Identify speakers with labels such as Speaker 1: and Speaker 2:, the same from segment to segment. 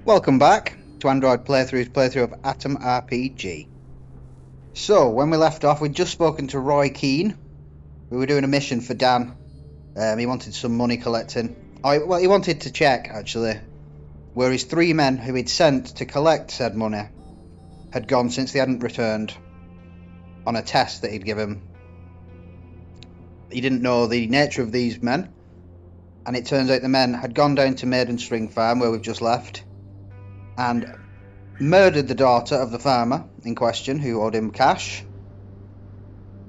Speaker 1: Welcome back to Android Playthrough's playthrough of Atom RPG. So, when we left off, we'd just spoken to Roy Keane. We were doing a mission for Dan. He wanted some money collecting. Well, he wanted to check, actually, where his 3 men who he'd sent to collect said money had gone since they hadn't returned on a test that he'd given. He didn't know the nature of these men, and it turns out the men had gone down to Maiden String Farm, where we've just left, and murdered the daughter of the farmer in question who owed him cash.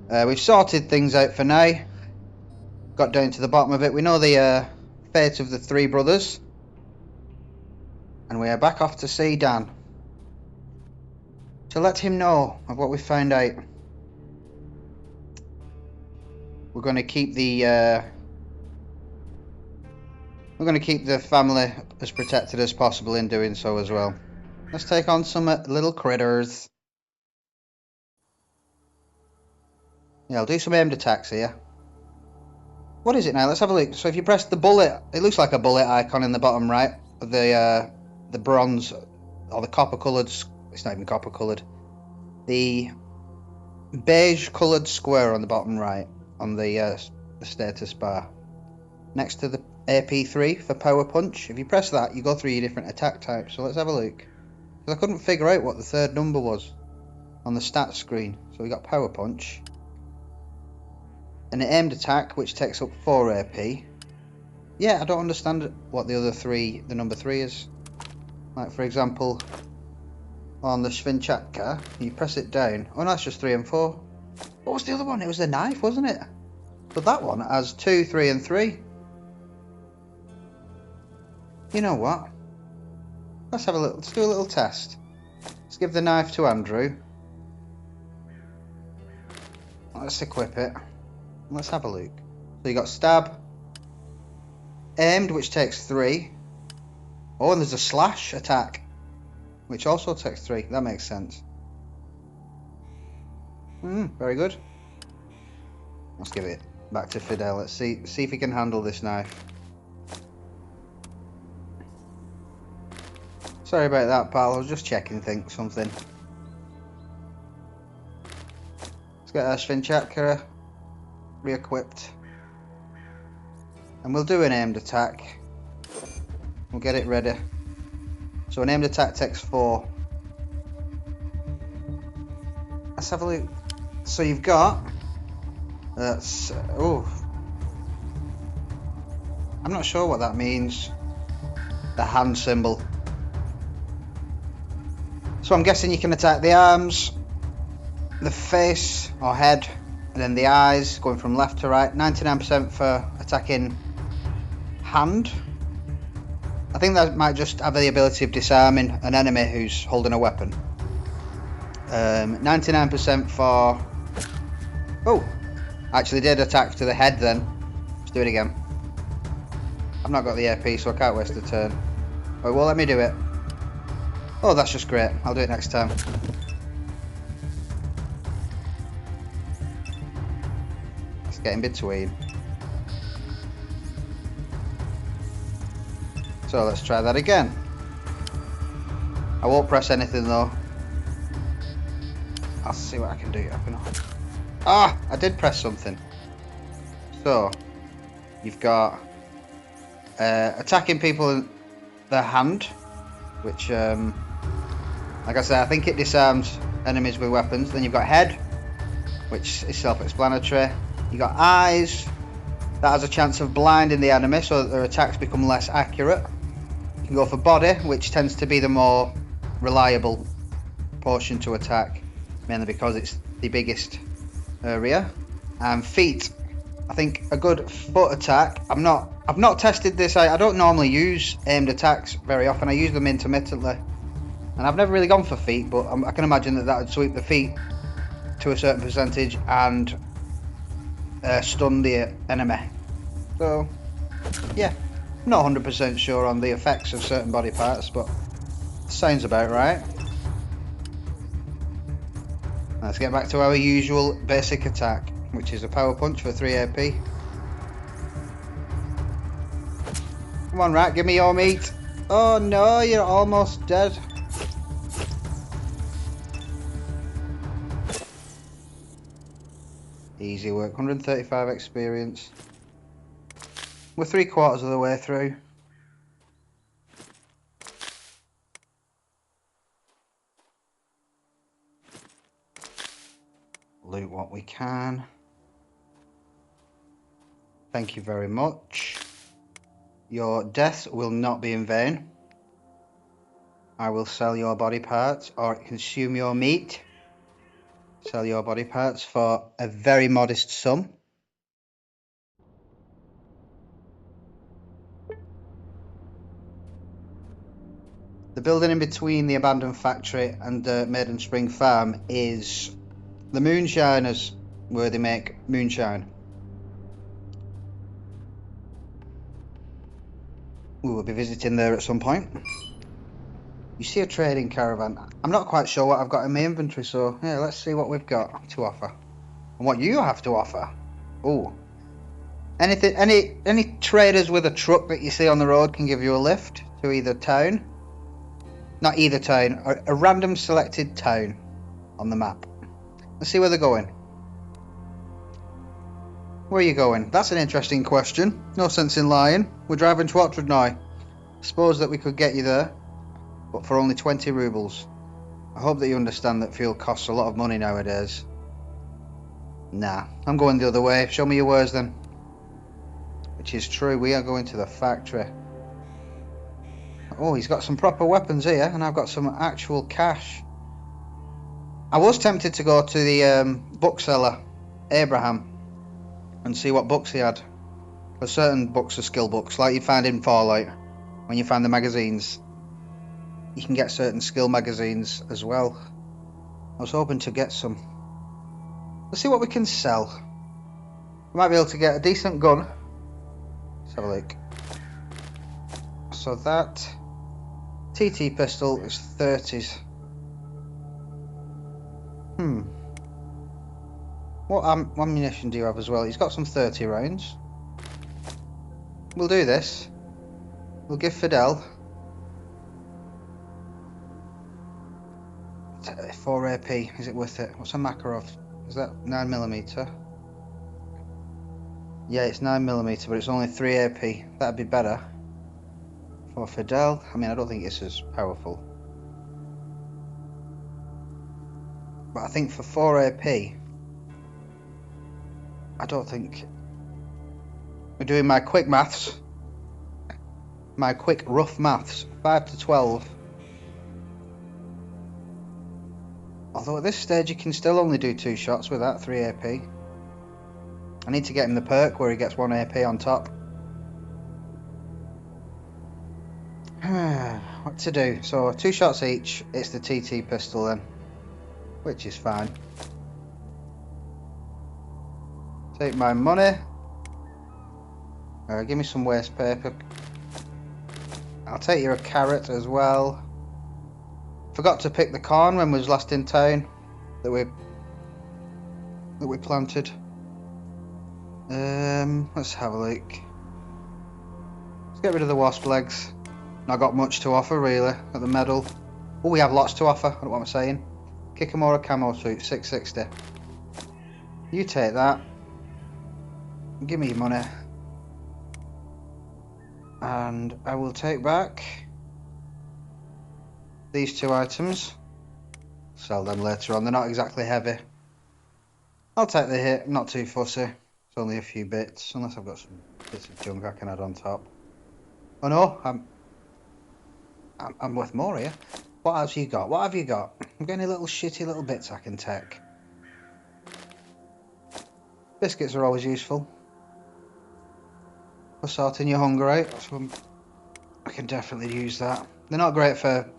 Speaker 1: We've sorted things out for now, got down to the bottom of it. We know the fate of the 3 brothers, and we are back off to see Dan to let him know of what we found out. We're going to keep the family as protected as possible in doing so as well. Let's take on some little critters. Yeah, I'll do some aimed attacks here. What is it now? Let's have a look. So if you press the bullet, it looks like a bullet icon in the bottom right of the bronze or the copper coloured. It's not even copper coloured. The beige coloured square on the bottom right on the status bar next to the AP3 for power punch. If you press that, you go through your different attack types. So let's have a look. Because I couldn't figure out what the 3rd number was on the stats screen. So we got power punch, an aimed attack which takes up 4 AP. Yeah, I don't understand what the other 3, the number 3 is. Like for example, on the Svinchatka, you press it down. Oh no, that's just 3 and 4. What was the other one? It was the knife, wasn't it? But that one has 2, 3 and 3. You know what? Let's do a little test. Let's give the knife to Andrew. Let's equip it. Let's have a look. So you got stab, aimed, which takes 3. Oh, and there's a slash attack, which also takes 3. That makes sense. Very good. Let's give it back to Fidel. Let's see if he can handle this knife. Sorry about that, pal. I was just checking something. Let's get our Svinchatka re-equipped. And we'll do an aimed attack. We'll get it ready. So an aimed attack takes 4. Let's have a look. So you've got... That's... oh. I'm not sure what that means. The hand symbol. So I'm guessing you can attack the arms, the face or head, and then the eyes, going from left to right. 99% for attacking hand. I think that might just have the ability of disarming an enemy who's holding a weapon. 99% for... oh, actually did attack to the head then. Let's do it again. I've not got the AP, so I can't waste a turn. Oh, well, let me do it. Oh, that's just great. I'll do it next time. Let's get in between. So let's try that again. I won't press anything though. I'll see what I can do. Ah! I did press something. So, you've got attacking people in the hand, which, like I said, I think it disarms enemies with weapons. Then you've got head, which is self-explanatory. You've got eyes. That has a chance of blinding the enemy so that their attacks become less accurate. You can go for body, which tends to be the more reliable portion to attack, mainly because it's the biggest area. And feet. I think a good foot attack. I've not tested this. I don't normally use aimed attacks very often. I use them intermittently, and I've never really gone for feet, but I can imagine that would sweep the feet to a certain percentage and stun the enemy. So yeah, I'm not 100% sure on the effects of certain body parts, but sounds about right. Let's get back to our usual basic attack, which is a power punch for 3 AP. Come on, rat, give me your meat. Oh no, you're almost dead. Easy work, 135 experience. We're 3/4 of the way through. Loot what we can. Thank you very much. Your death will not be in vain. I will sell your body parts or consume your meat. Sell your body parts for a very modest sum. The building in between the abandoned factory and the Maiden Spring farm is the Moonshiners, where they make moonshine. We will be visiting there at some point. You see a trading caravan. I'm not quite sure what I've got in my inventory, so yeah, let's see what we've got to offer. And what you have to offer. Oh. Anything, any traders with a truck that you see on the road can give you a lift to either town. Not either town, a random selected town on the map. Let's see where they're going. Where are you going? That's an interesting question. No sense in lying. We're driving to Oxford now. Suppose that we could get you there, but for only 20 rubles. I hope that you understand that fuel costs a lot of money nowadays. Nah, I'm going the other way. Show me your wares then. Which is true, we are going to the factory. Oh, he's got some proper weapons here, and I've got some actual cash. I was tempted to go to the bookseller, Abraham, and see what books he had. For certain books are skill books, like you find in Fallout, when you find the magazines. You can get certain skill magazines as well. I was hoping to get some. Let's see what we can sell. We might be able to get a decent gun. Let's have a look. So that TT pistol is 30s. What ammunition do you have as well? He's got some 30 rounds. We'll do this. We'll give Fidel 4 AP. Is it worth it? What's a Makarov? Is that 9mm? Yeah, it's 9mm, but it's only 3 AP. That'd be better for Fidel. I mean, I don't think it's as powerful, but I think for 4 AP, I don't think. We're doing my quick maths. My quick rough maths. 5 to 12. Although at this stage you can still only do 2 shots with that 3 AP. I need to get him the perk where he gets 1 AP on top. What to do? So 2 shots each. It's the TT pistol then, which is fine. Take my money. Give me some waste paper. I'll take you a carrot as well. Forgot to pick the corn when we was last in town that we planted. Let's have a look. Let's get rid of the wasp legs. Not got much to offer really at the medal. Oh, we have lots to offer. I don't know what I'm saying. Kikamora camo suit, 660. You take that. Give me your money. And I will take back these 2 items. Sell them later on. They're not exactly heavy. I'll take the hit. Not too fussy. It's only a few bits, unless I've got some bits of junk I can add on top. Oh no, I'm worth more here. What have you got? What have you got? I'm getting little shitty little bits I can take. Biscuits are always useful for sorting your hunger out, so I can definitely use that. They're not great for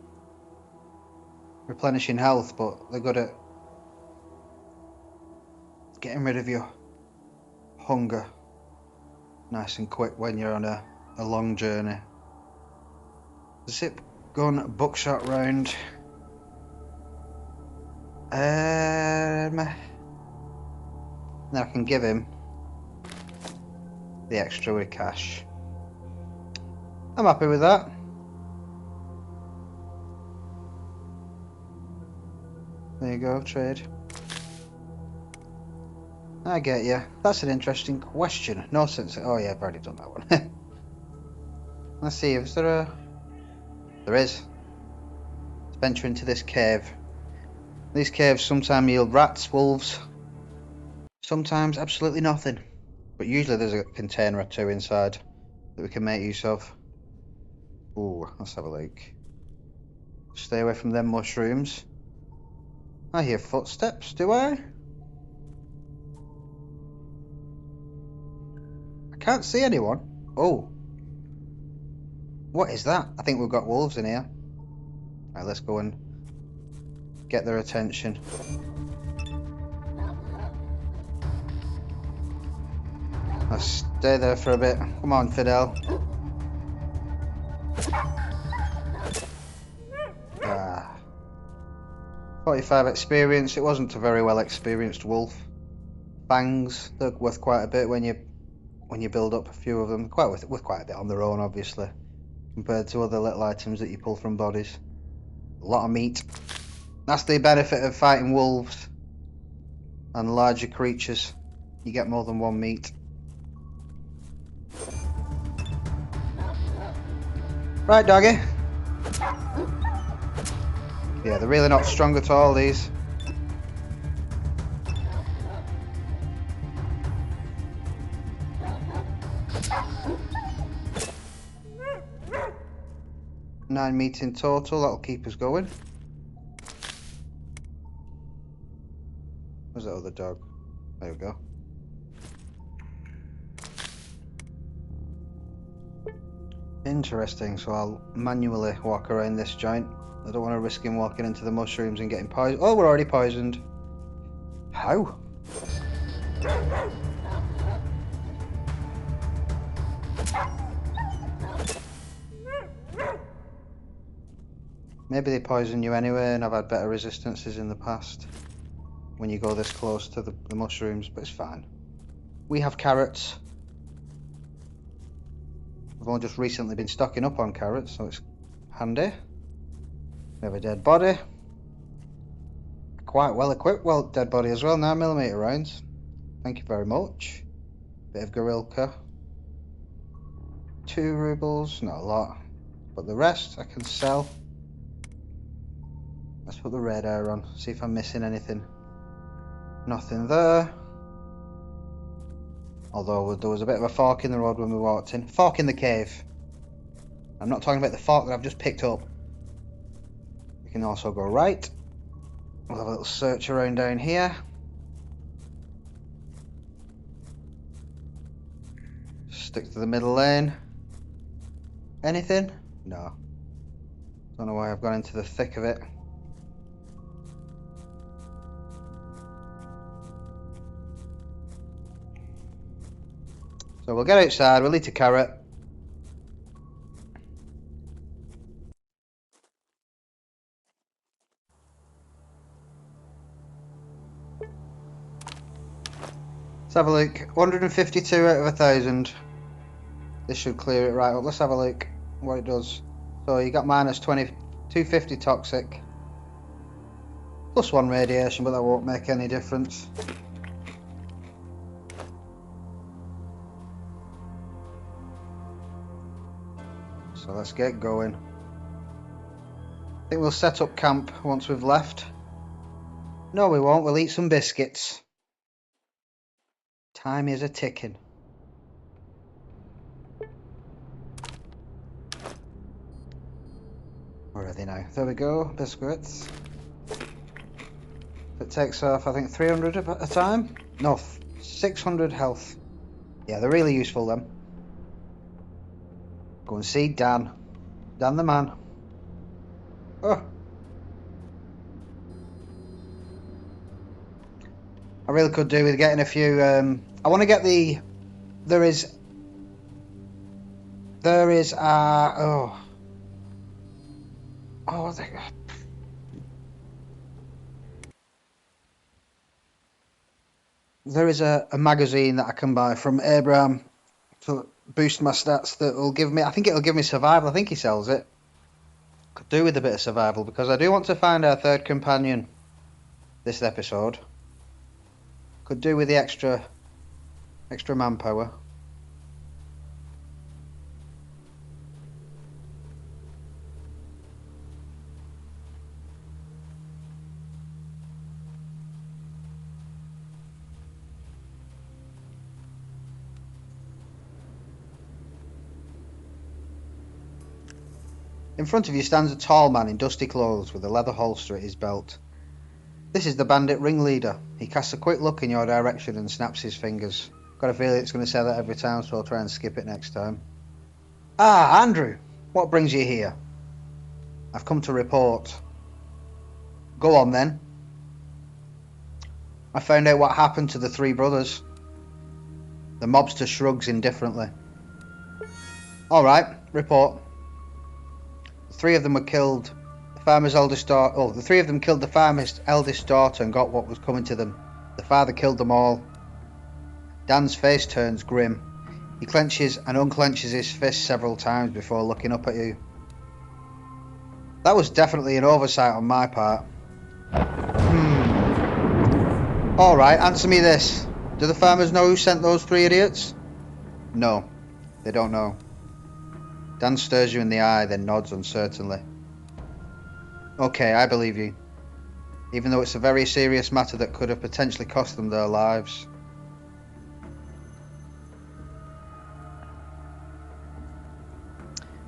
Speaker 1: replenishing health, but they're good at getting rid of your hunger nice and quick when you're on a long journey. Zip gun buckshot round. Then I can give him the extra with cash. I'm happy with that. There you go, trade. I get you. That's an interesting question. No sense. Oh yeah, I've already done that one. Let's see, is there a... There is. Let's venture into this cave. These caves sometimes yield rats, wolves, sometimes absolutely nothing. But usually there's a container or two inside that we can make use of. Ooh, let's have a look. Stay away from them mushrooms. I hear footsteps, do I? I can't see anyone. Oh. What is that? I think we've got wolves in here. Right, let's go and get their attention. Let's stay there for a bit. Come on, Fidel. 45 experience. It wasn't a very well experienced wolf. Fangs, they're worth quite a bit when you build up a few of them. Quite worth quite a bit on their own, obviously, compared to other little items that you pull from bodies. A lot of meat. That's the benefit of fighting wolves and larger creatures. You get more than one meat. Right, doggy. Yeah, they're really not strong at all, these. Nine meat in total, that'll keep us going. Where's that other dog? There we go. Interesting, so I'll manually walk around this joint. I don't want to risk him walking into the mushrooms and getting poisoned. Oh, we're already poisoned. How? Maybe they poison you anyway, and I've had better resistances in the past when you go this close to the mushrooms, but it's fine. We have carrots. We've only just recently been stocking up on carrots, so it's handy. We have a dead body. Quite well equipped, well, dead body as well, 9mm rounds. Thank you very much. Bit of Gorilka. 2 rubles, not a lot. But the rest I can sell. Let's put the radar on, see if I'm missing anything. Nothing there. Although there was a bit of a fork in the road when we walked in. Fork in the cave. I'm not talking about the fork that I've just picked up. We can also go right. We'll have a little search around down here. Stick to the middle lane. Anything? No. Don't know why I've gone into the thick of it. So we'll get outside, we'll eat a carrot. Let's have a look. 152 out of 1,000. This should clear it right up. Let's have a look what it does. So you got minus 20, 250 toxic. Plus 1 radiation, but that won't make any difference. So let's get going. I think we'll set up camp once we've left. No, we won't. We'll eat some biscuits. Time is a ticking. Where are they now? There we go, biscuits. It takes off, I think, 300 a time? No, 600 health. Yeah, they're really useful, them. Go and see Dan. Dan the man. Oh. I really could do with getting a few, I want to get the, there is, oh, there is a magazine that I can buy from Abraham to boost my stats that will give me, I think it'll give me survival. I think he sells it. Could do with a bit of survival because I do want to find our third companion. this episode. Could do with the extra manpower. In front of you stands a tall man in dusty clothes with a leather holster at his belt. This is the bandit ringleader. He casts a quick look in your direction and snaps his fingers. Got a feeling it's going to say that every time, so I'll try and skip it next time. Ah, Andrew! What brings you here? I've come to report. Go on then. I found out what happened to the three brothers. The mobster shrugs indifferently. Alright, report. The three of them killed the farmer's eldest daughter. The three of them killed the farmer's eldest daughter and got what was coming to them. The father killed them all. Dan's face turns grim. He clenches and unclenches his fist several times before looking up at you. That was definitely an oversight on my part. Alright, answer me this. Do the farmers know who sent those three idiots? No, they don't know. Dan stares you in the eye, then nods uncertainly. Okay, I believe you. Even though it's a very serious matter that could have potentially cost them their lives.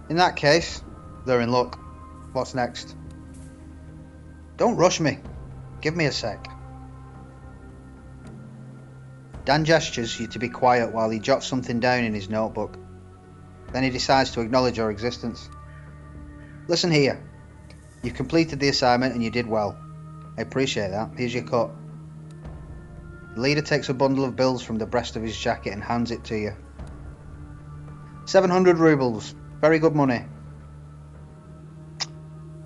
Speaker 1: In that case, they're in luck. What's next? Don't rush me. Give me a sec. Dan gestures you to be quiet while he jots something down in his notebook. Then he decides to acknowledge your existence. Listen here. You've completed the assignment and you did well. I appreciate that. Here's your cut. The leader takes a bundle of bills from the breast of his jacket and hands it to you. 700 rubles. Very good money.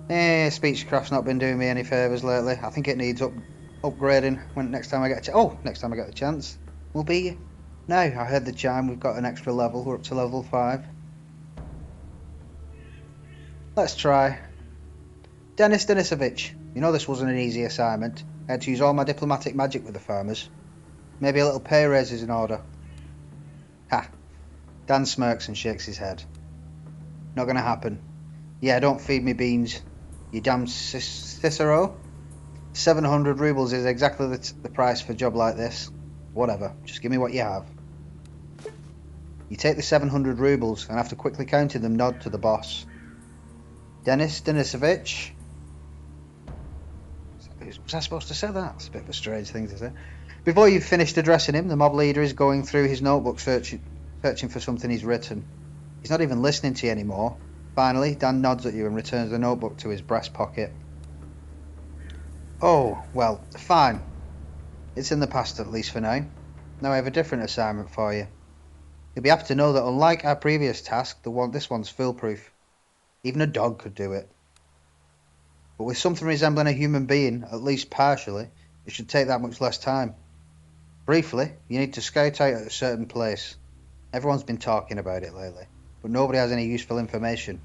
Speaker 1: Speechcraft's not been doing me any favours lately. I think it needs upgrading next time I get the chance. Will be. Now, I heard the chime. We've got an extra level. We're up to level 5. Let's try. Denis Denisovich, you know this wasn't an easy assignment. I had to use all my diplomatic magic with the farmers. Maybe a little pay raise is in order. Ha. Dan smirks and shakes his head. Not gonna happen. Yeah, don't feed me beans, you damn Cicero. 700 rubles is exactly the price for a job like this. Whatever, just give me what you have. You take the 700 rubles and after quickly counting them nod to the boss. Denis Denisovich. Was I supposed to say that? It's a bit of a strange thing to say. Before you've finished addressing him, the mob leader is going through his notebook searching for something he's written. He's not even listening to you anymore. Finally, Dan nods at you and returns the notebook to his breast pocket. Oh, well, fine. It's in the past at least for now. Now I have a different assignment for you. You'll be happy to know that unlike our previous task, this one's foolproof. Even a dog could do it. But with something resembling a human being, at least partially, it should take that much less time. Briefly, you need to scout out at a certain place. Everyone's been talking about it lately, but nobody has any useful information.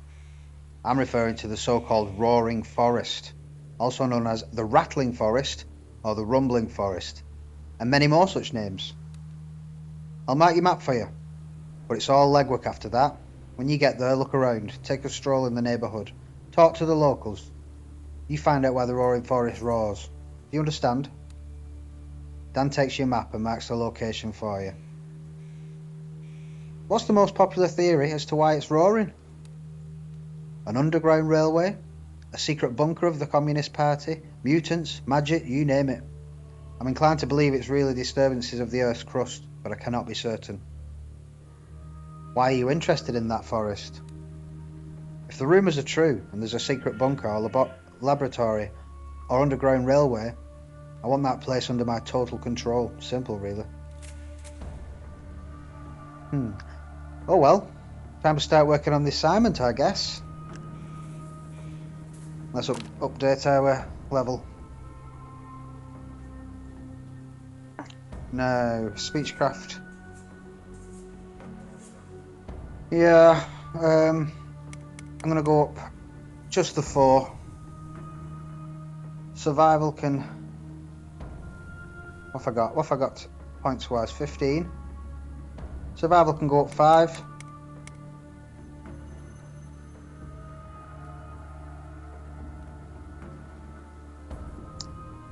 Speaker 1: I'm referring to the so-called Roaring Forest, also known as the Rattling Forest or the Rumbling Forest, and many more such names. I'll mark your map for you, but it's all legwork after that. When you get there, look around, take a stroll in the neighbourhood, talk to the locals. You find out why the Roaring Forest roars. Do you understand? Dan takes your map and marks the location for you. What's the most popular theory as to why it's roaring? An underground railway? A secret bunker of the Communist Party? Mutants? Magic? You name it. I'm inclined to believe it's really disturbances of the Earth's crust, but I cannot be certain. Why are you interested in that forest? If the rumours are true, and there's a secret bunker or laboratory or underground railway, I want that place under my total control. Simple, really. Oh well, time to start working on the assignment, I guess. Let's update our level. No, speechcraft. Yeah, I'm gonna go up just the 4. Survival can What have I got? What have I got points wise? 15. Survival can go up 5.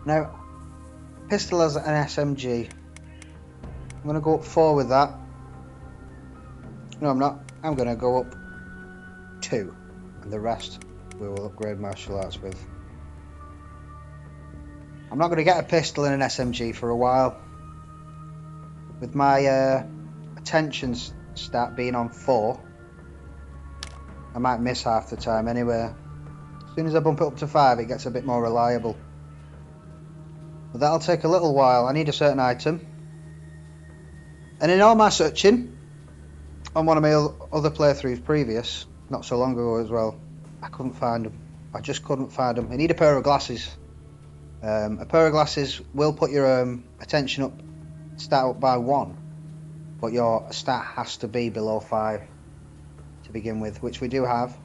Speaker 1: Now, pistol as an SMG. I'm going to go up 4 with that. No, I'm not. I'm going to go up 2. And the rest we will upgrade martial arts with. I'm not going to get a pistol and an SMG for a while. With my attention stat being on 4, I might miss half the time anyway. As soon as I bump it up to 5, it gets a bit more reliable. But that'll take a little while. I need a certain item. And in all my searching, on one of my other playthroughs previous, not so long ago as well, I couldn't find them. I just couldn't find them. I need a pair of glasses. A pair of glasses will put your attention up, stat up by 1, but your stat has to be below 5 to begin with, which we do have,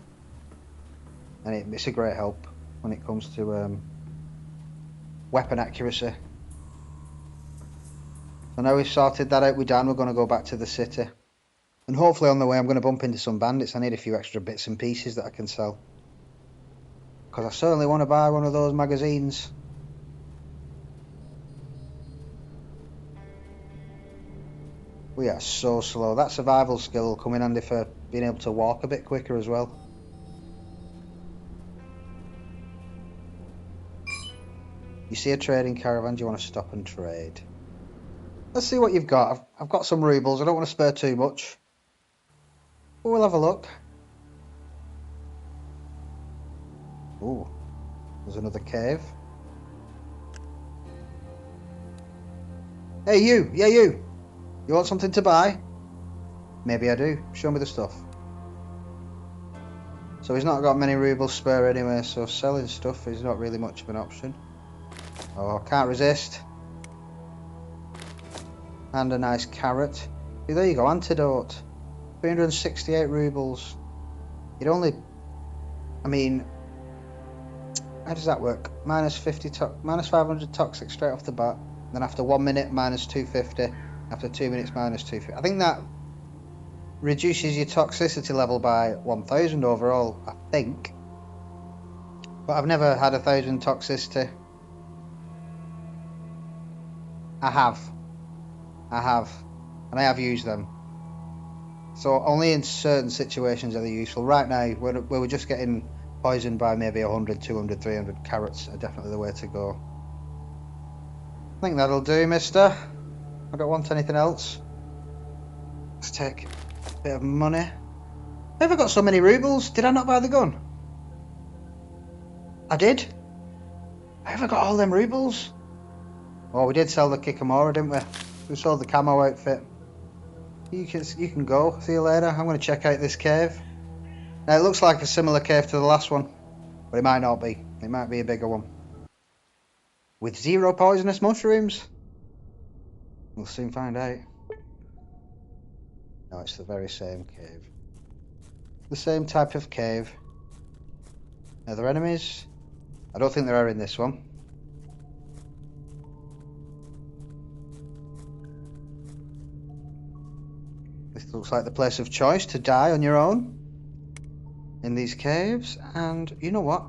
Speaker 1: and it's a great help when it comes to weapon accuracy. So now we've sorted that out with Dan, we're going to go back to the city, and hopefully on the way I'm going to bump into some bandits. I need a few extra bits and pieces that I can sell, because I certainly want to buy one of those magazines. We are so slow. That survival skill will come in handy for being able to walk a bit quicker as well. You see a trading caravan, do you want to stop and trade? Let's see what you've got. I've got some rubles. I don't want to spare too much, but we'll have a look. Ooh, there's another cave. Hey you, yeah you. You want something to buy? Maybe I do. Show me the stuff. So he's not got many rubles spare anyway, so selling stuff is not really much of an option. Oh, can't resist. And a nice carrot. Oh, there you go, antidote. 368 rubles. You'd only... I mean... How does that work? Minus 50 minus 500 toxic straight off the bat. Then after 1 minute, minus 250. After 2 minutes, minus 250. I think that reduces your toxicity level by 1000 overall, I think. But I've never had 1000 toxicity. I have. And I have used them. So only in certain situations are they useful. Right now, where we're just getting poisoned by maybe 100, 200, 300 carrots are definitely the way to go. I think that'll do, mister. I don't want anything else. Let's take a bit of money. Have I got so many rubles? Did I not buy the gun? I did. Have I got all them rubles? Oh, we did sell the Kikamora, didn't we? We sold the camo outfit. You can go. See you later. I'm going to check out this cave. Now, it looks like a similar cave to the last one, but it might not be. It might be a bigger one. With 0 poisonous mushrooms? We'll soon find out. No, it's the very same cave. The same type of cave. Are there enemies? I don't think there are in this one. This looks like the place of choice to die on your own in these caves. And you know what?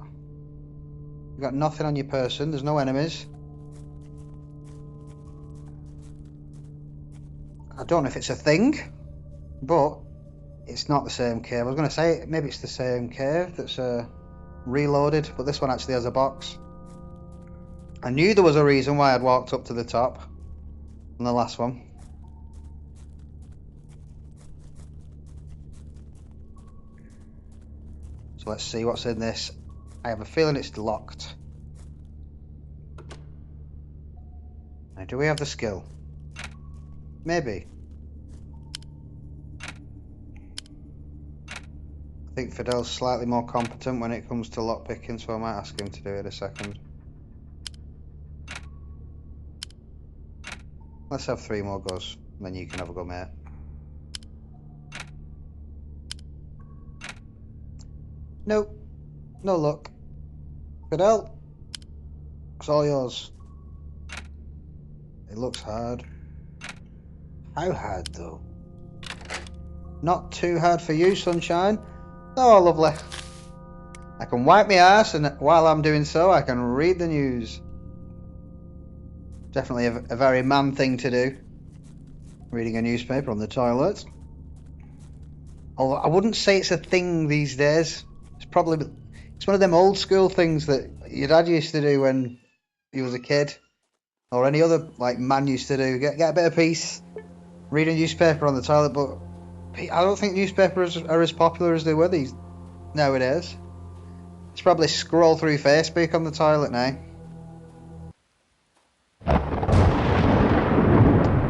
Speaker 1: You've got nothing on your person. There's no enemies. I don't know if it's a thing, but it's not the same cave. I was going to say maybe it's the same cave that's reloaded, but this one actually has a box. I knew there was a reason why I'd walked up to the top on the last one. So let's see what's in this. I have a feeling it's locked. Now, do we have the skill? Maybe. I think Fidel's slightly more competent when it comes to lockpicking, so I might ask him to do it a second. Let's have 3 more goes, and then you can have a go, mate. Nope. No luck. Fidel, it's all yours. It looks hard. How hard though? Not too hard for you, sunshine. Oh, lovely. I can wipe my ass, and while I'm doing so, I can read the news. Definitely a very man thing to do. Reading a newspaper on the toilet. Although I wouldn't say it's a thing these days. It's one of them old school things that your dad used to do when he was a kid, or any other like man used to do. Get a bit of peace, read a newspaper on the toilet. But I don't think newspapers are as popular as they were nowadays. It's probably scroll through Facebook on the toilet now.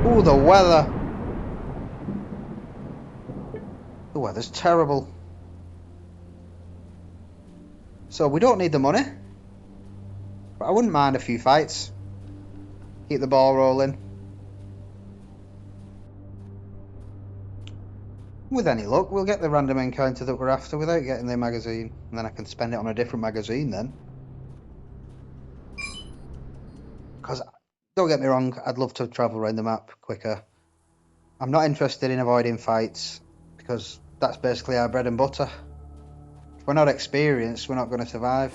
Speaker 1: Ooh, the weather. The weather's terrible. So we don't need the money. But I wouldn't mind a few fights. Keep the ball rolling. With any luck, we'll get the random encounter that we're after without getting the magazine. And then I can spend it on a different magazine then. Because, don't get me wrong, I'd love to travel around the map quicker. I'm not interested in avoiding fights, because that's basically our bread and butter. If we're not experienced, we're not going to survive.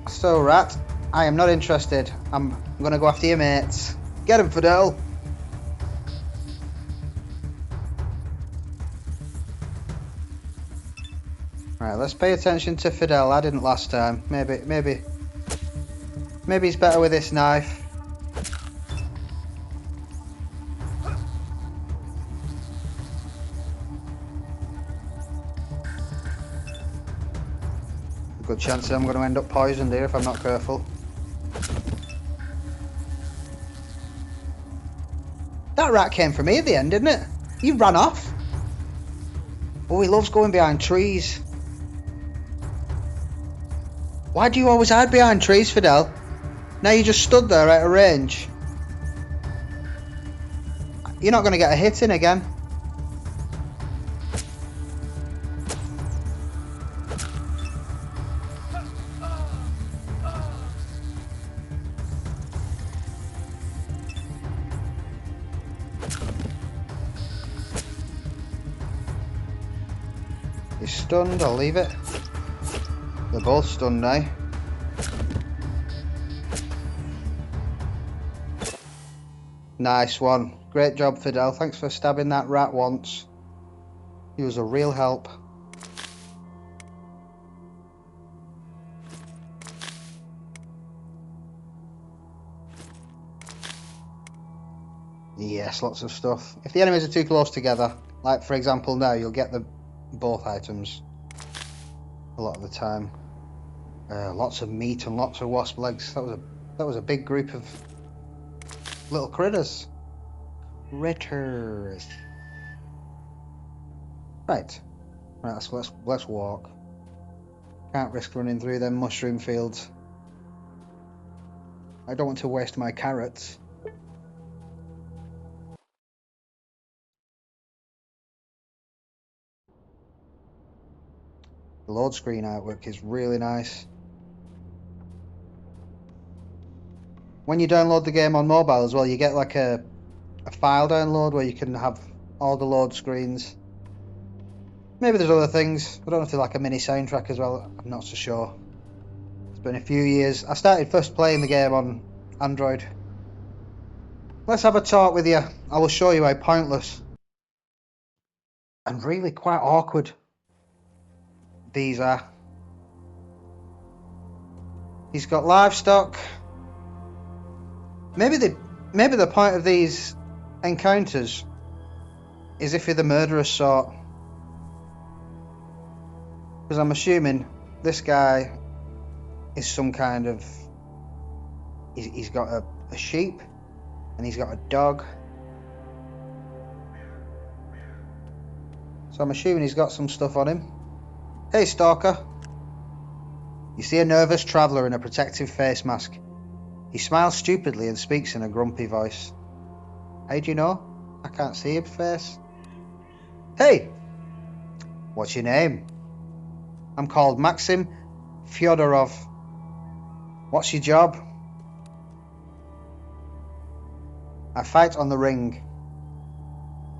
Speaker 1: So, Rat, I am not interested. I'm going to go after your mates. Get him, Fidel! Right, let's pay attention to Fidel. I didn't last time. Maybe he's better with this knife. Good chance I'm going to end up poisoned here if I'm not careful. That rat came for me at the end, didn't it? He ran off. Oh, he loves going behind trees. Why do you always hide behind trees, Fidel? Now you just stood there at a range. You're not going to get a hit in again. He's stunned, I'll leave it. They're both stunned now. Nice one. Great job, Fidel. Thanks for stabbing that rat once. He was a real help. Yes, lots of stuff. If the enemies are too close together, like for example now, you'll get both items a lot of the time. Lots of meat and lots of wasp legs. That was a big group of little critters. Critters. Right, let's walk. Can't risk running through them mushroom fields. I don't want to waste my carrots. The load screen artwork is really nice. When you download the game on mobile as well, you get like a file download where you can have all the load screens. Maybe there's other things. I don't know if there's like a mini soundtrack as well. I'm not so sure. It's been a few years. I started first playing the game on Android. Let's have a talk with you. I will show you how pointless and really quite awkward these are. He's got livestock. Maybe the point of these encounters is if you're the murderous sort. Because I'm assuming this guy is some kind of... He's got a sheep and he's got a dog. So I'm assuming he's got some stuff on him. Hey, stalker. You see a nervous traveller in a protective face mask. He smiles stupidly and speaks in a grumpy voice. How do you know? I can't see his face. Hey! What's your name? I'm called Maxim Fyodorov. What's your job? I fight on the ring.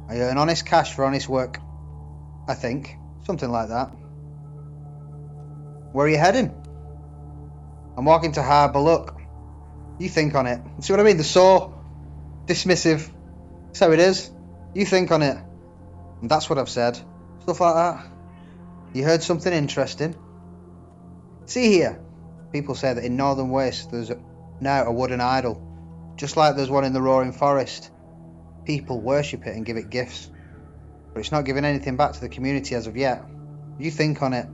Speaker 1: I earn honest cash for honest work. I think. Something like that. Where are you heading? I'm walking to Harbour Look. You think on it. See what I mean? They're so dismissive. That's how it is. You think on it. And that's what I've said. Stuff like that. You heard something interesting? See here. People say that in Northern Waste there's now a wooden idol. Just like there's one in the Roaring Forest. People worship it and give it gifts. But it's not giving anything back to the community as of yet. You think on it.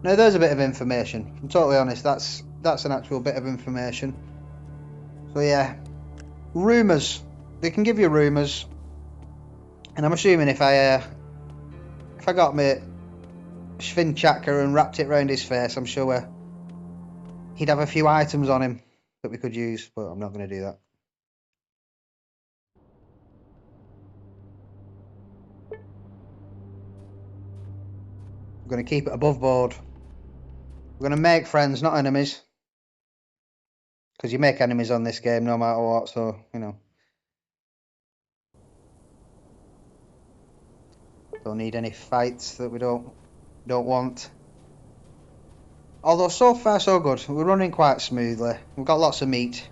Speaker 1: Now there's a bit of information. I'm totally honest, that's an actual bit of information. So yeah. Rumours. They can give you rumours. And I'm assuming if I got my Sven Chaka and wrapped it round his face, I'm sure he'd have a few items on him that we could use, but I'm not going to do that. I'm going to keep it above board. We're going to make friends, not enemies. Because you make enemies on this game no matter what, so, you know. Don't need any fights that we don't want. Although so far so good. We're running quite smoothly. We've got lots of meat.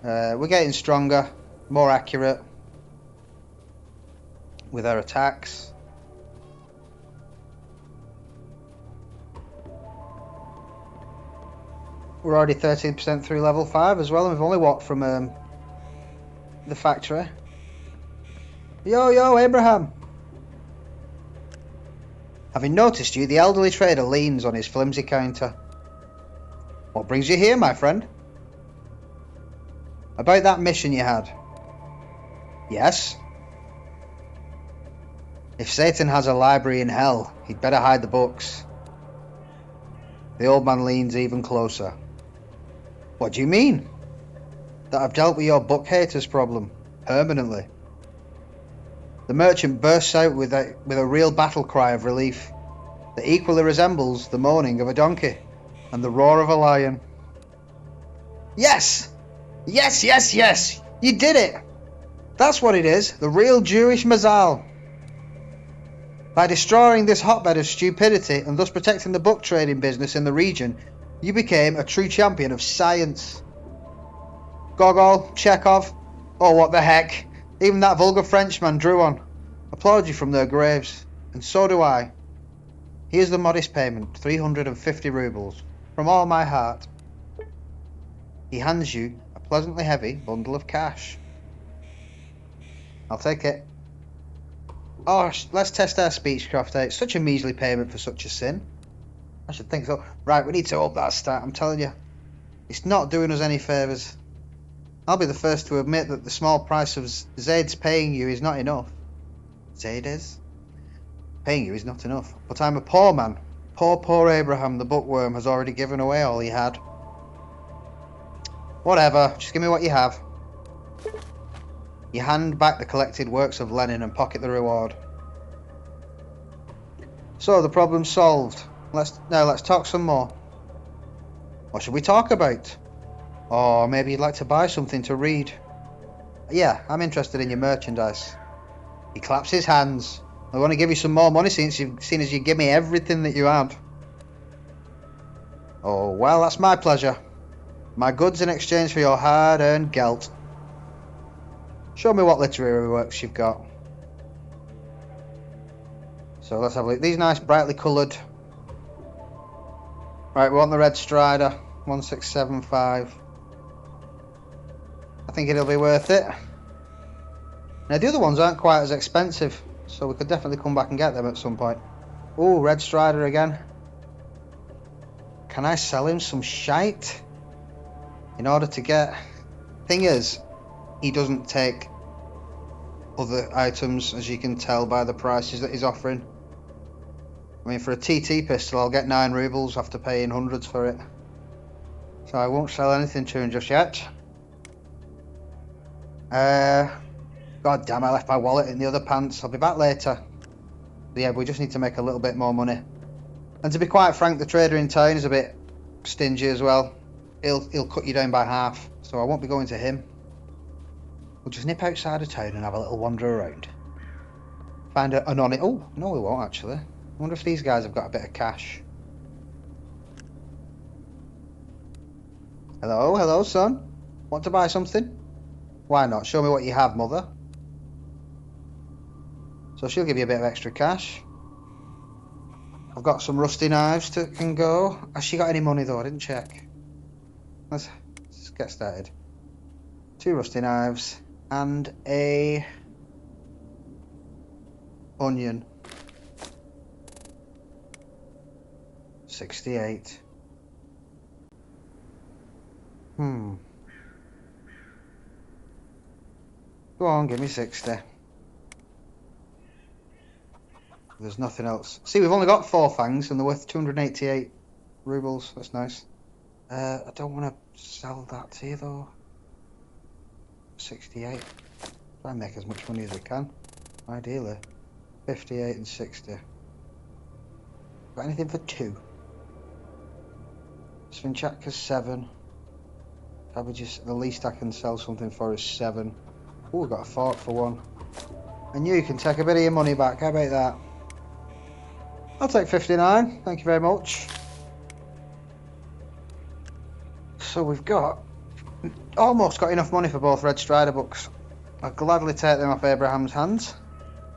Speaker 1: We're getting stronger, more accurate with our attacks. We're already 13% through level 5 as well, and we've only walked from the factory. Yo, Abraham! Having noticed you, the elderly trader leans on his flimsy counter. What brings you here, my friend? About that mission you had. Yes? If Satan has a library in hell, he'd better hide the books. The old man leans even closer. What do you mean? That I've dealt with your book haters problem, permanently. The merchant bursts out with a real battle cry of relief that equally resembles the moaning of a donkey and the roar of a lion. Yes! Yes, yes, yes! You did it! That's what it is, the real Jewish Mazal. By destroying this hotbed of stupidity and thus protecting the book trading business in the region, you became a true champion of science. Gogol, Chekhov, oh what the heck, even that vulgar Frenchman drew on. Applaud you from their graves, and so do I. Here's the modest payment, 350 rubles, from all my heart. He hands you a pleasantly heavy bundle of cash. I'll take it. Oh, let's test our speechcraft out. It's such a measly payment for such a sin. I should think so. Right, we need to up that stat, I'm telling you. It's not doing us any favours. I'll be the first to admit that the small price of Zaid's paying you is not enough. Zaid is? Paying you is not enough. But I'm a poor man. Poor Abraham, the bookworm, has already given away all he had. Whatever, just give me what you have. You hand back the collected works of Lenin and pocket the reward. So, the problem's solved. Let's talk some more. What should we talk about? Or maybe you'd like to buy something to read. Yeah, I'm interested in your merchandise. He claps his hands. I want to give you some more money since as you give me everything that you had. Oh, well, that's my pleasure. My goods in exchange for your hard-earned gelt. Show me what literary works you've got. So let's have a look. These nice brightly coloured. Right, we want the Red Strider, 1675. I think it'll be worth it. Now the other ones aren't quite as expensive, so we could definitely come back and get them at some point. Ooh, Red Strider again. Can I sell him some shite? In order to get... Thing is, he doesn't take other items, as you can tell by the prices that he's offering. I mean, for a TT pistol, I'll get 9 rubles after paying hundreds for it. So I won't sell anything to him just yet. God damn, I left my wallet in the other pants. I'll be back later. But yeah, we just need to make a little bit more money. And to be quite frank, the trader in town is a bit stingy as well. He'll cut you down by half, so I won't be going to him. We'll just nip outside of town and have a little wander around. Find an on it. Oh, no, we won't actually. I wonder if these guys have got a bit of cash. Hello, hello, son. Want to buy something? Why not? Show me what you have, mother. So she'll give you a bit of extra cash. I've got some rusty knives that can go. Has she got any money though? I didn't check. Let's get started. 2 rusty knives and a onion. 68. Go on, give me 60. There's nothing else. See, we've only got 4 fangs and they're worth 288 rubles. That's nice. I don't want to sell that to you though. 68. Try and make as much money as we can. Ideally. 58 and 60. Got anything for 2? Svinchaka 7. Cabbages, the least I can sell something for is 7. Oh, we've got a fork for 1. And you can take a bit of your money back. How about that? I'll take 59. Thank you very much. So we've got almost got enough money for both Red Strider books. I'll gladly take them off Abraham's hands.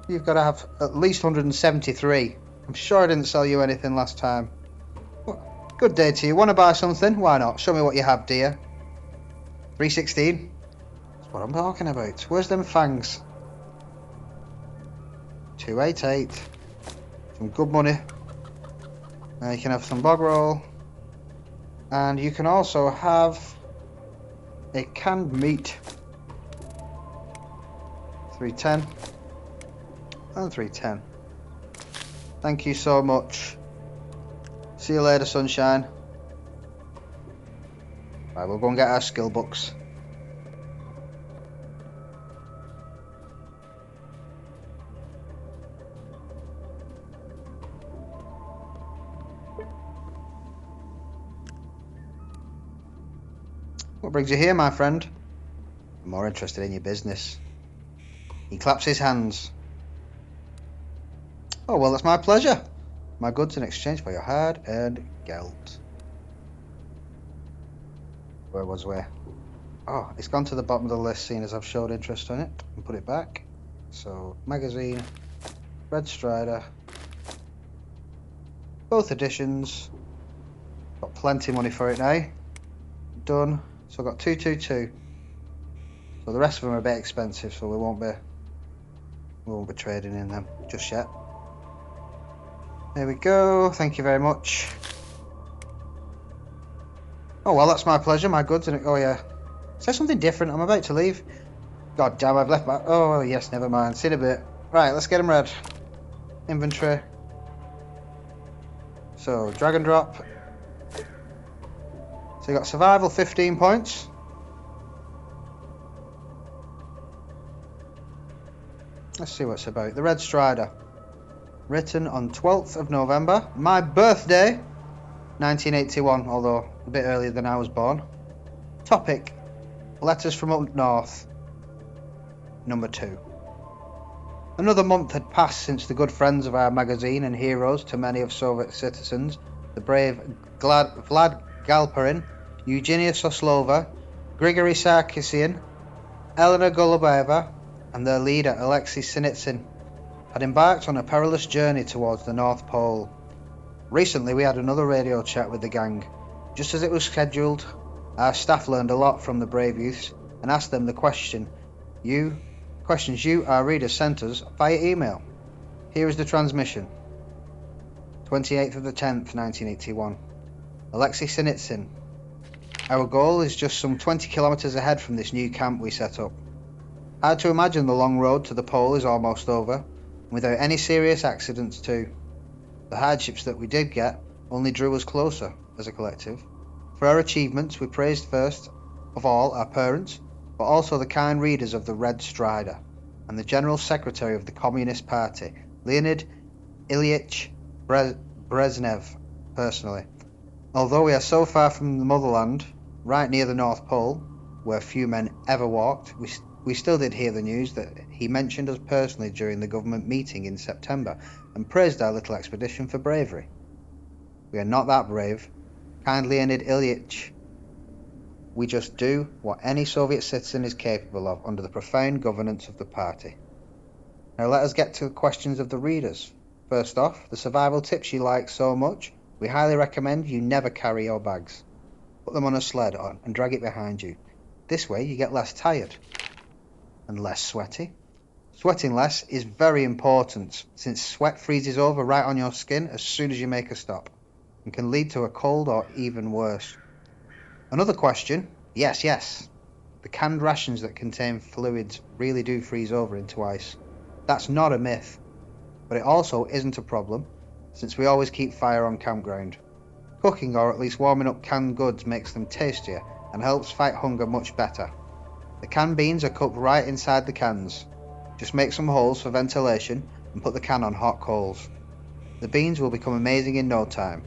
Speaker 1: You've got to have at least 173. I'm sure I didn't sell you anything last time. Good day to you. Want to buy something? Why not? Show me what you have, dear. 316. That's what I'm talking about. Where's them fangs? 288. Some good money. You can have some bog roll. And you can also have a canned meat. 310. And 310. Thank you so much. See you later, sunshine. Right, we'll go and get our skill books. What brings you here, my friend? I'm more interested in your business. He claps his hands. Oh, well, that's my pleasure. My goods in exchange for your hard-earned geld. Where was we? Oh, it's gone to the bottom of the list, seeing as I've showed interest on it. And put it back. So, magazine, Red Strider. Both editions. Got plenty of money for it now. Done. So I've got 222. So the rest of them are a bit expensive, so we won't be trading in them just yet. There we go. Thank you very much. Oh well, that's my pleasure. My goods and oh yeah. Is there something different? I'm about to leave. God damn, I've left my. Oh yes, never mind. See you in a bit. Right, let's get them read. Inventory. So drag and drop. So you got survival 15 points. Let's see what it's about. The Red Strider. Written on 12th of November. My birthday. 1981, although a bit earlier than I was born. Topic. Letters from up north. Number 2. Another month had passed since the good friends of our magazine and heroes to many of Soviet citizens, the brave Vlad Galperin, Eugenia Soslova, Grigory Sarkisian, Elena Golubeva, and their leader Alexei Sinitsyn had embarked on a perilous journey towards the North Pole. Recently we had another radio chat with the gang. Just as it was scheduled, our staff learned a lot from the brave youths and asked them the questions you, our readers, sent us via email. Here is the transmission. 28th of the 10th, 1981. Alexei Sinitsyn. Our goal is just some 20 kilometers ahead from this new camp we set up. Hard to imagine the long road to the pole is almost over, without any serious accidents too. The hardships that we did get only drew us closer as a collective. For our achievements we praised first of all our parents, but also the kind readers of the Red Strider, and the General Secretary of the Communist Party, Leonid Ilyich Brezhnev, personally. Although we are so far from the motherland, right near the North Pole, where few men ever walked, We still did hear the news that he mentioned us personally during the government meeting in September and praised our little expedition for bravery. We are not that brave. Kind Leonid Ilyich, we just do what any Soviet citizen is capable of under the profound governance of the party. Now let us get to the questions of the readers. First off, the survival tips you like so much, we highly recommend you never carry your bags. Put them on a sled and drag it behind you. This way you get less tired and less sweaty. Sweating less is very important since sweat freezes over right on your skin as soon as you make a stop and can lead to a cold or even worse. Another question, yes, the canned rations that contain fluids really do freeze over into ice. That's not a myth, but it also isn't a problem since we always keep fire on campground. Cooking or at least warming up canned goods makes them tastier and helps fight hunger much better. The canned beans are cooked right inside the cans. Just make some holes for ventilation and put the can on hot coals. The beans will become amazing in no time.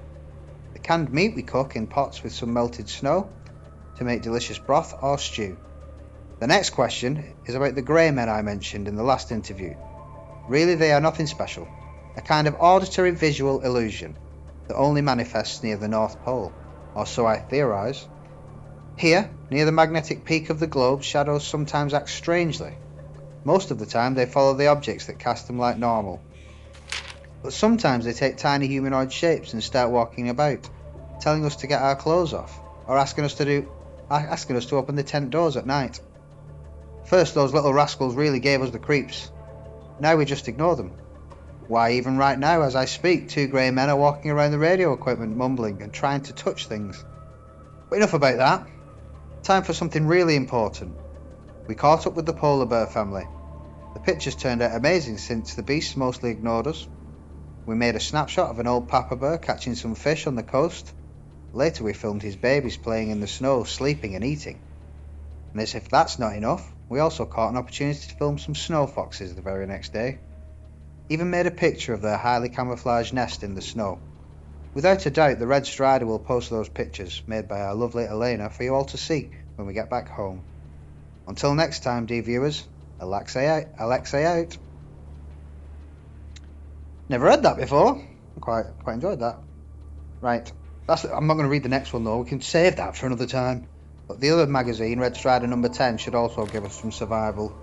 Speaker 1: The canned meat we cook in pots with some melted snow to make delicious broth or stew. The next question is about the grey men I mentioned in the last interview. Really, they are nothing special. A kind of auditory visual illusion that only manifests near the North Pole, or so I theorise. Here, near the magnetic peak of the globe, shadows sometimes act strangely. Most of the time they follow the objects that cast them like normal. But sometimes they take tiny humanoid shapes and start walking about, telling us to get our clothes off, or asking us to open the tent doors at night. First those little rascals really gave us the creeps. Now we just ignore them. Why, even right now as I speak, two grey men are walking around the radio equipment mumbling and trying to touch things. But enough about that. Time for something really important. We caught up with the polar bear family. The pictures turned out amazing since the beasts mostly ignored us. We made a snapshot of an old papa bear catching some fish on the coast. Later we filmed his babies playing in the snow, sleeping and eating. And as if that's not enough, we also caught an opportunity to film some snow foxes the very next day. Even made a picture of their highly camouflaged nest in the snow. Without a doubt, the Red Strider will post those pictures, made by our lovely Elena, for you all to see when we get back home. Until next time, dear viewers, Alexei out. Never heard that before. Quite enjoyed that. Right, I'm not going to read the next one though, we can save that for another time. But the other magazine, Red Strider number 10, should also give us some survival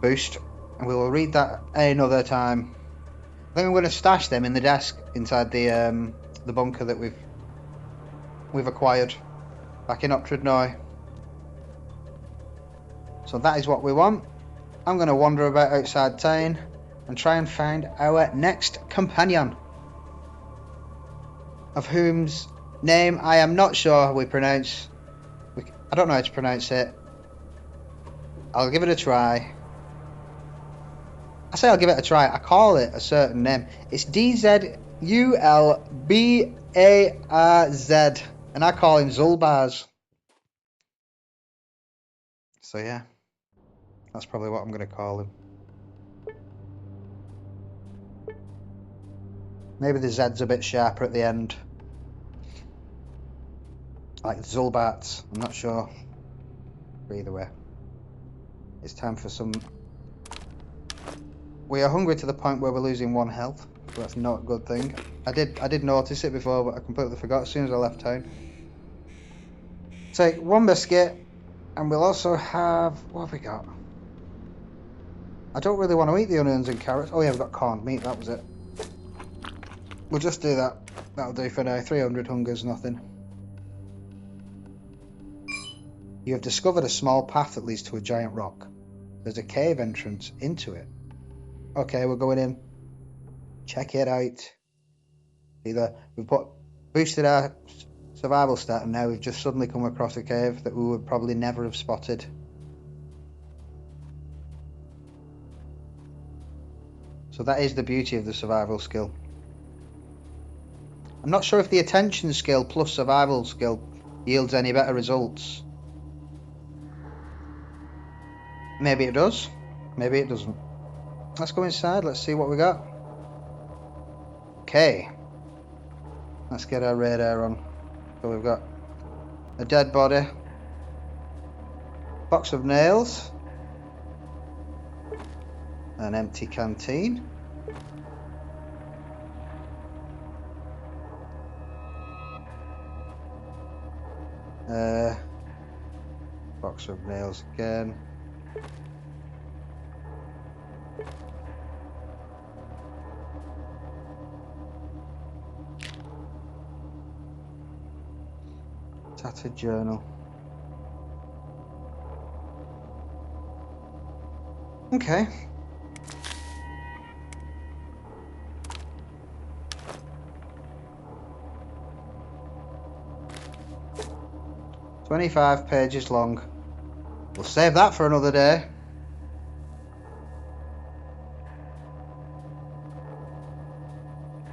Speaker 1: boost. And we will read that another time. I think I'm going to stash them in the desk inside the bunker that we've acquired back in Otrudnoy. So that is what we want. I'm going to wander about outside town and try and find our next companion, of whom's name I am not sure we pronounce. I don't know how to pronounce it. I'll give it a try. I say I'll give it a try. I call it a certain name. It's DZULBARZ, and I call him Zulbaz. So yeah, that's probably what I'm going to call him. Maybe the Z's a bit sharper at the end, like Zulbats. I'm not sure. But either way, it's time for some. We are hungry to the point where we're losing 1 health, so that's not a good thing. I did notice it before, but I completely forgot as soon as I left town. Take 1 biscuit, and we'll also have, what have we got? I don't really want to eat the onions and carrots. Oh yeah, we've got corned meat, that was it. We'll just do that. That'll do for now. 300 hunger's nothing. You have discovered a small path that leads to a giant rock. There's a cave entrance into it. Okay, we're going in. Check it out. Either we've boosted our survival stat and now we've just suddenly come across a cave that we would probably never have spotted. So that is the beauty of the survival skill. I'm not sure if the attention skill plus survival skill yields any better results. Maybe it does, maybe it doesn't. Let's go inside, let's see what we got. Okay, let's get our radar on. So we've got a dead body, box of nails, An empty canteen. Box of nails again. Tattered journal. Okay. "25 pages long. We'll save that for another day."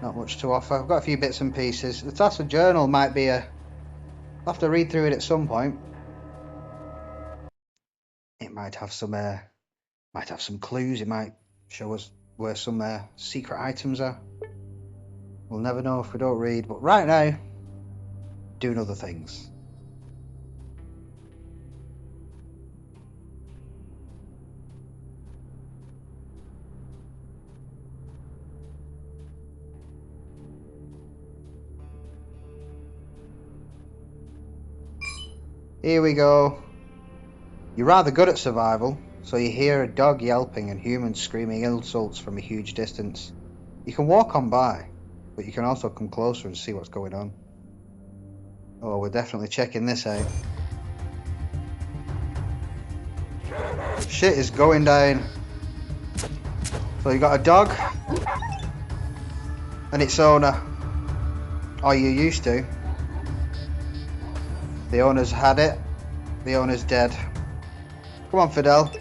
Speaker 1: Not much to offer. I've got a few bits and pieces. The Tattered journal might be a... I'll have to read through it at some point. It might have some clues. It might show us where some secret items are. We'll never know if we don't read, but right now, doing other things. Here we go. "You're rather good at survival, so you hear a dog yelping and humans screaming insults from a huge distance. You can walk on by, but you can also come closer and see what's going on." Oh, we're definitely checking this out. Shit is going down. So you got a dog and its owner. Or you used to. The owner's had it. The owner's dead. Come on, Fidel.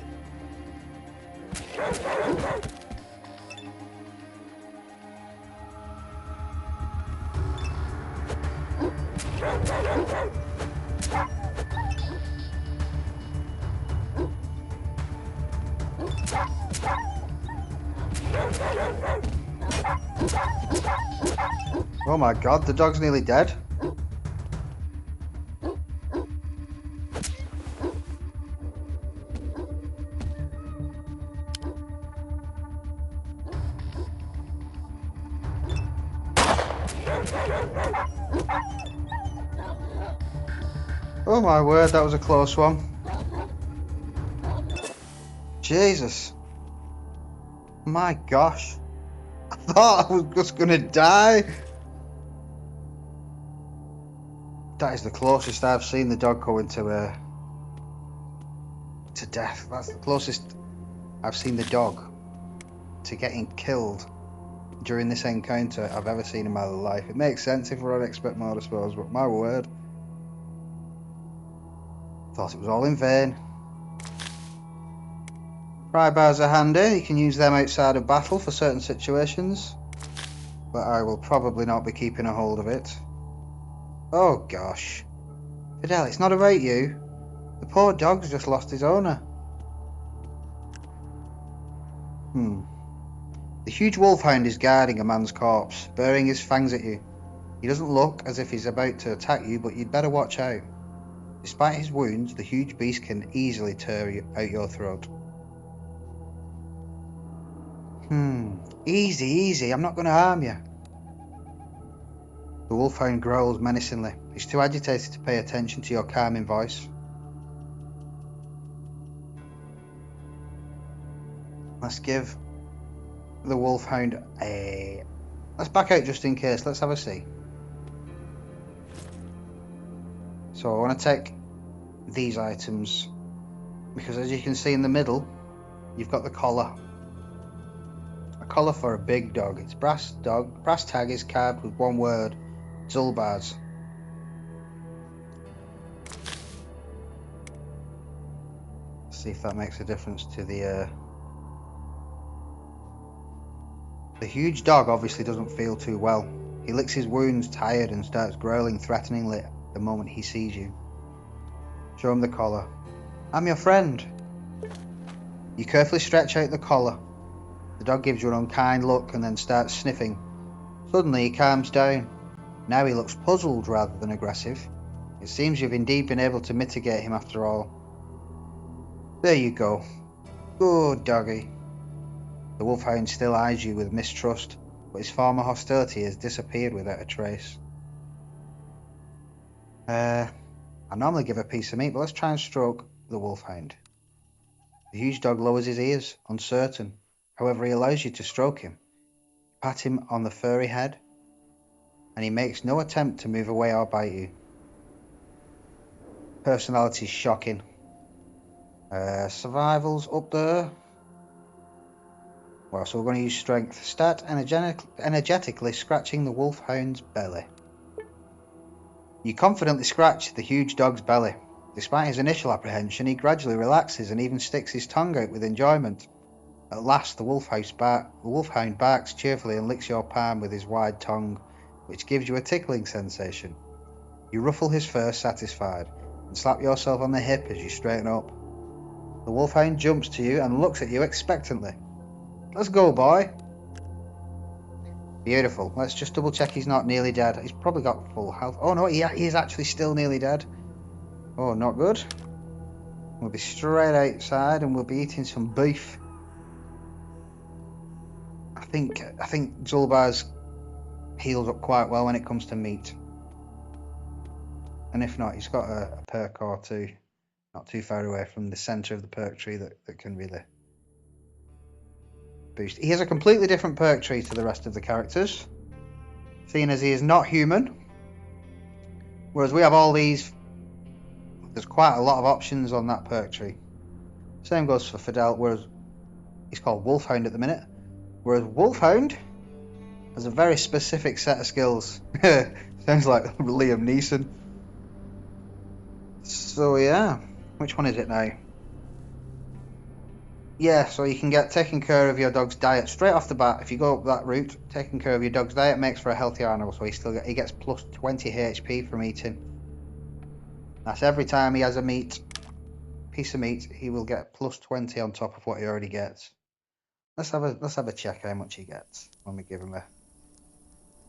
Speaker 1: Oh my god, the dog's nearly dead. Oh my word, that was a close one. Jesus. My gosh. I thought I was just gonna die. That is the closest I've seen the dog going to death. That's the closest I've seen the dog to getting killed during this encounter I've ever seen in my life. It makes sense if we're on expert mode, I suppose, but my word. Thought it was all in vain. Pry bars are handy. You can use them outside of battle for certain situations, but I will probably not be keeping a hold of it. Oh gosh. Fidel, it's not about you. The poor dog's just lost his owner. The huge wolfhound is guarding a man's corpse, baring his fangs at you. He doesn't look as if he's about to attack you, but you'd better watch out. Despite his wounds, the huge beast can easily tear out your throat. Easy, easy, I'm not going to harm you. The wolfhound growls menacingly. He's too agitated to pay attention to your calming voice. Let's give the wolfhound a... Let's back out just in case. Let's have a see. So I want to take these items because, as you can see in the middle, you've got the collar. A collar for a big dog. It's brass tag is carved with one word: Zulbaz. See if that makes a difference to the huge dog obviously doesn't feel too well. He licks his wounds tired and starts growling threateningly the moment he sees you. Show him the collar. I'm your friend. You carefully stretch out the collar. The dog gives you an unkind look and then starts sniffing. Suddenly he calms down. Now he looks puzzled rather than aggressive. It seems you've indeed been able to mitigate him after all. There you go. Good doggy. The wolfhound still eyes you with mistrust, but his former hostility has disappeared without a trace. I normally give a piece of meat, but let's try and stroke the wolfhound. The huge dog lowers his ears, uncertain. However, he allows you to stroke him. Pat him on the furry head, and he makes no attempt to move away or bite you. Personality's shocking. Survival's up there. Well, so we're going to use strength. Start energetically scratching the wolfhound's belly. You confidently scratch the huge dog's belly. Despite his initial apprehension, he gradually relaxes and even sticks his tongue out with enjoyment. At last, the wolfhound barks cheerfully and licks your palm with his wide tongue, which gives you a tickling sensation. You ruffle his fur, satisfied, and slap yourself on the hip as you straighten up. The wolfhound jumps to you and looks at you expectantly. Let's go, boy. Beautiful. Let's just double check he's not nearly dead. He's probably got full health. Oh no, he is actually still nearly dead. Oh, not good. We'll be straight outside and we'll be eating some beef. I think Zulbar's heals up quite well when it comes to meat. And if not, he's got a perk or two not too far away from the centre of the perk tree that can really boost. He has a completely different perk tree to the rest of the characters, seeing as he is not human. Whereas we have all these, there's quite a lot of options on that perk tree. Same goes for Fidel, whereas he's called Wolfhound at the minute. Whereas Wolfhound has a very specific set of skills. Sounds like Liam Neeson. So yeah, which one is it now? Yeah, so you can get taking care of your dog's diet straight off the bat. If you go up that route, taking care of your dog's diet makes for a healthier animal. So he gets plus 20 HP from eating. That's every time he has a piece of meat, he will get plus 20 on top of what he already gets. Let's have a check how much he gets when we give him a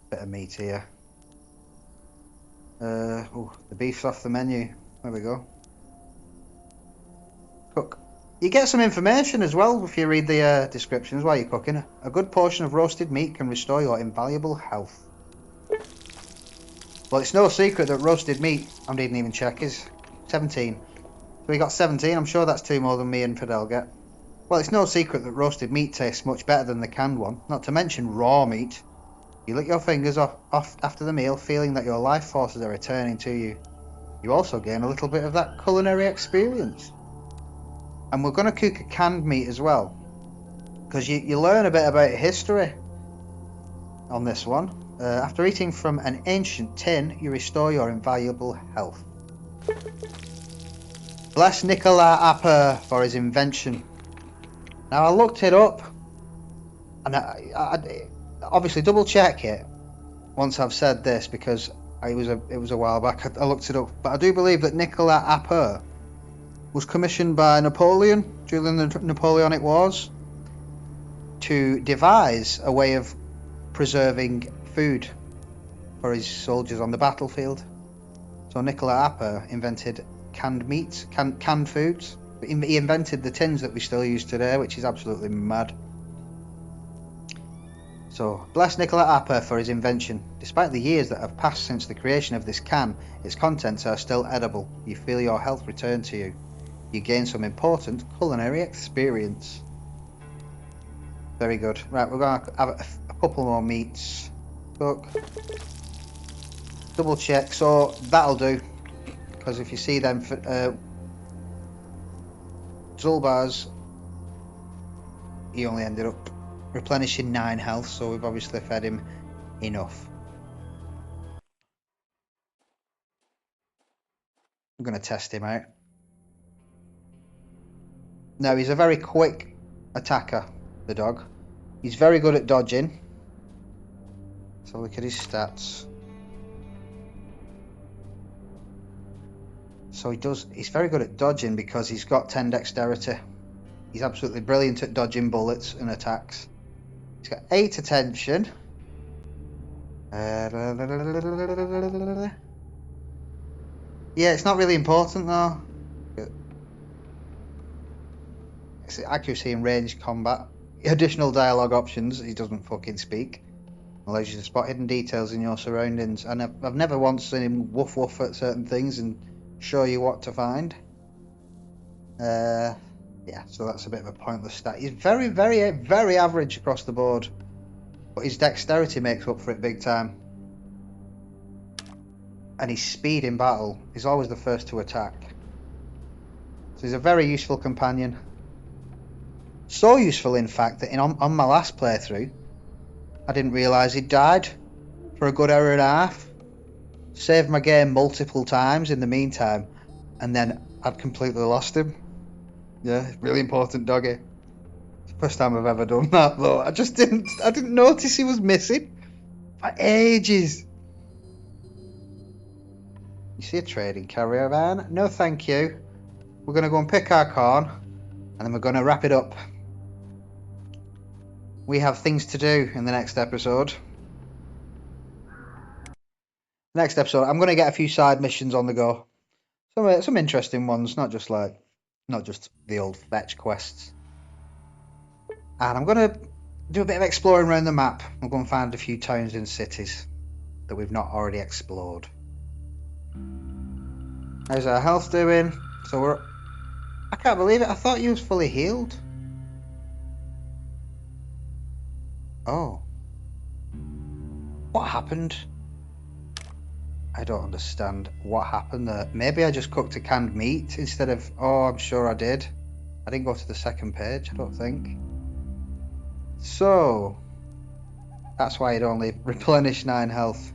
Speaker 1: bit of meat here. Oh, the beef's off the menu. There we go. Cook. You get some information as well if you read the descriptions while you're cooking. A good portion of roasted meat can restore your invaluable health. Well, it's no secret that roasted meat, I didn't even check, is 17. So we got 17. I'm sure that's two more than me and Fidel get. Well, it's no secret that roasted meat tastes much better than the canned one, not to mention raw meat. You lick your fingers off after the meal, feeling that your life forces are returning to you. You also gain a little bit of that culinary experience. And we're going to cook a canned meat as well, because you learn a bit about history on this one. After eating from an ancient tin, you restore your invaluable health. Bless Nicolas Appert for his invention. Now I looked it up, and I obviously double check it once I've said this, because it was a while back. I looked it up, but I do believe that Nicolas Appert was commissioned by Napoleon during the Napoleonic Wars to devise a way of preserving food for his soldiers on the battlefield. So Nicolas Appert invented canned meats, canned foods. He invented the tins that we still use today, which is absolutely mad. So, bless Nicolas Appert for his invention. Despite the years that have passed since the creation of this can, its contents are still edible. You feel your health return to you. You gain some important culinary experience. Very good. Right, we're going to have a couple more meats. Cook. Double check. So, that'll do. Because if you see them, Zulbar's, he only ended up replenishing 9 health, so we've obviously fed him enough. I'm going to test him out. Now, he's a very quick attacker, the dog. He's very good at dodging. So look at his stats. So he's very good at dodging because he's got 10 dexterity. He's absolutely brilliant at dodging bullets and attacks. He's got 8 attention. Yeah, it's not really important though. It's accuracy and range combat. additional dialogue options. He doesn't fucking speak. Allows you to spot hidden details in your surroundings. And I've never once seen him woof woof at certain things and show you what to find. Yeah, so that's a bit of a pointless stat. He's very, very, very average across the board. But his dexterity makes up for it big time. And his speed in battle is always the first to attack. So he's a very useful companion. So useful, in fact, that on my last playthrough, I didn't realise he'd died for a good hour and a half. Saved my game multiple times in the meantime, and then I'd completely lost him. Yeah, really important doggy. It's the first time I've ever done that though. I didn't notice he was missing for ages. You see a trading caravan? No thank you. We're going to go and pick our corn, and then we're going to wrap it up. We have things to do in the next episode. Next episode, I'm going to get a few side missions on the go. Some interesting ones, not just the old fetch quests. And I'm going to do a bit of exploring around the map. I'm going to find a few towns and cities that we've not already explored. How's our health doing? So I can't believe it. I thought you was fully healed. Oh. What happened? I don't understand what happened there. Maybe I just cooked a canned meat instead of... Oh, I'm sure I did. I didn't go to the second page, I don't think. So... That's why it only replenished 9 health.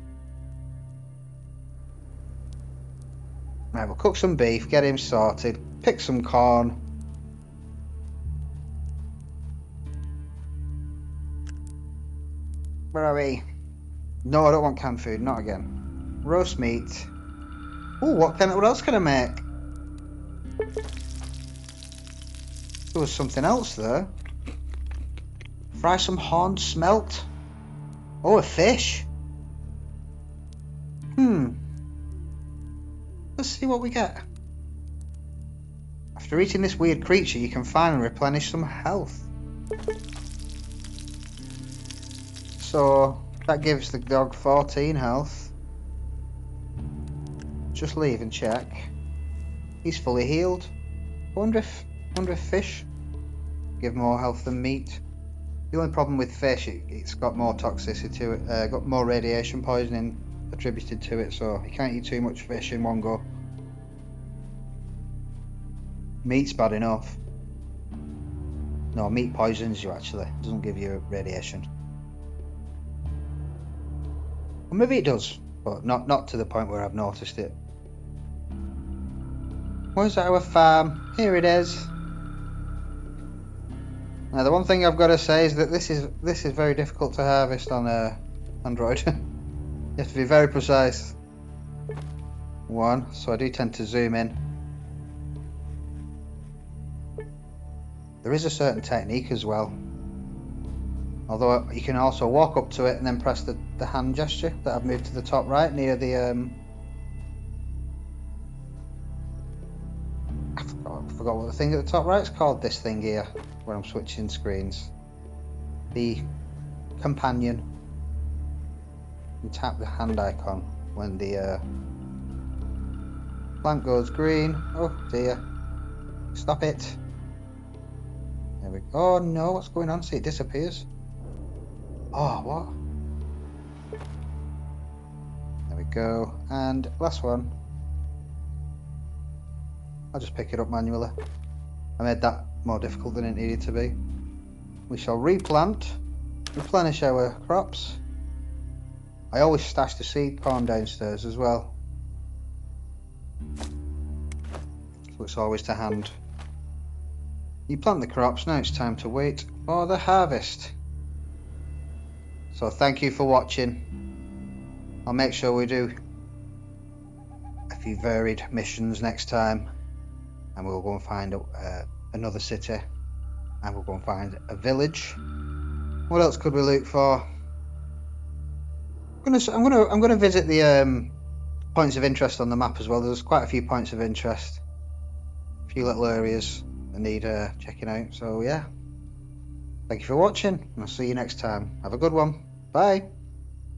Speaker 1: Right, we'll cook some beef, get him sorted, pick some corn. Where are we? No, I don't want canned food, not again. Roast meat. Oh, what else can I make? There was something else there. Fry some horned smelt. Oh, a fish. Let's see what we get. After eating this weird creature, you can finally replenish some health. So that gives the dog 14 health. Just leave and check. He's fully healed. Wonder if fish give more health than meat. The only problem with fish, it's got more toxicity to it, got more radiation poisoning attributed to it, so you can't eat too much fish in one go. Meat's bad enough. No, meat poisons you actually. It doesn't give you radiation. Well, maybe it does, but not to the point where I've noticed it. Where's our farm? Here it is. Now the one thing I've got to say is that this is very difficult to harvest on Android. You have to be very precise. So I do tend to zoom in. There is a certain technique as well. Although you can also walk up to it and then press the hand gesture that I've moved to the top right near the I forgot what the thing at the top right is called. This thing here, where I'm switching screens. The companion. You tap the hand icon when the plant goes green. Oh dear. Stop it. There we go. Oh no, what's going on? See, it disappears. Oh, what? There we go. And last one. I'll just pick it up manually. I made that more difficult than it needed to be. We shall replant, replenish our crops. I always stash the seed corn downstairs as well, so it's always to hand. You plant the crops, now it's time to wait for the harvest. So thank you for watching. I'll make sure we do a few varied missions next time, and we'll go and find another city, and we'll go and find a village. What else could we look for? I'm gonna visit the points of interest on the map as well. There's quite a few points of interest, a few little areas that need checking out. So yeah, Thank you for watching, and I'll see you next time. Have a good one. Bye.